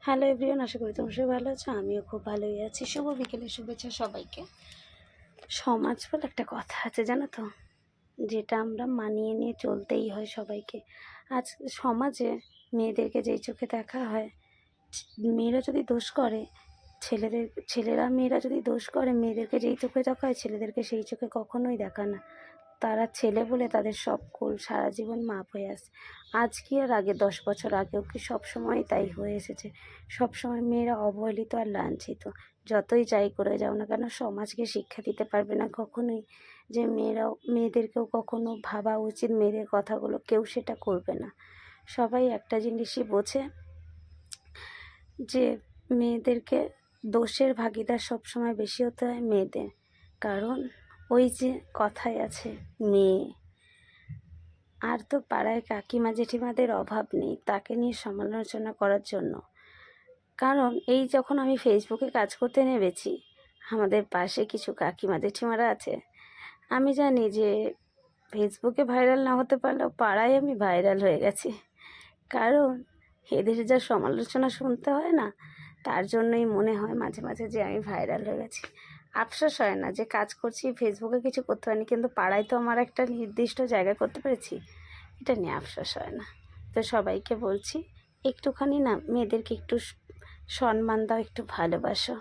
Hello everyone, আশা করি তোমরা সবাই ভালো আছো। আমিও খুব ভালোই আছি। শুভ বিকেলের শুভেচ্ছা সবাইকে। সমাজ বলে একটা কথা আছে জানো তো, যেটা আমরা মানিয়ে নিয়ে চলতেই হয় সবাইকে। আজ সমাজে মেয়েদেরকে যেই চোখে দেখা হয়, মেয়েরা যদি দোষ করে ছেলেরা মেয়েরা যদি দোষ করে, মেয়েদেরকে যেই চোখে দেখা হয় ছেলেদেরকে সেই চোখে কখনোই দেখা না। তারা ছেলে বলে তাদের সব কুল সারা জীবন মাপ হয়ে আসে। আজ কি আর আগে 10 বছর আগেও কি সবসময় তাই হয়ে এসেছে? সবসময় মেয়েরা অবহেলিত আর লাঞ্ছিত। যতই যাই করে যাও না কেন, সমাজকে শিক্ষা দিতে পারবে না কখনোই যে মেয়েদেরকেও কখনো ভাবা উচিত। মেয়েদের কথাগুলো কেউ সেটা করবে না। সবাই একটা জিনিসই বোঝে যে মেয়েদেরকে দোষের ভাগিদার সবসময় বেশি হতে হয় মেয়েদের। কারণ ওই যে কথাই আছে, মেয়ে আর তো পাড়ায় কাকিমা জেঠিমাদের অভাব নেই তাকে নিয়ে সমালোচনা করার জন্য। কারণ এই যখন আমি ফেসবুকে কাজ করতে নেমেছি, আমাদের পাশে কিছু কাকিমা জেঠিমারা আছে। আমি জানি যে ফেসবুকে ভাইরাল না হতে পারলেও পাড়ায় আমি ভাইরাল হয়ে গেছি। কারণ এদের যা সমালোচনা শুনতে হয় না, তার জন্যই মনে হয় মাঝে মাঝে যে আমি ভাইরাল হয়ে গেছি। আফসোস হয় না যে কাজ করছি ফেসবুকে কিছু করতে হয়নি, কিন্তু পাড়ায় তো আমার একটা নির্দিষ্ট জায়গা করতে পেরেছি, এটা নিয়ে আফসোস হয় না। তো সবাইকে বলছি, একটুখানি না মেয়েদেরকে একটু সম্মান দাও, একটু ভালোবাসো।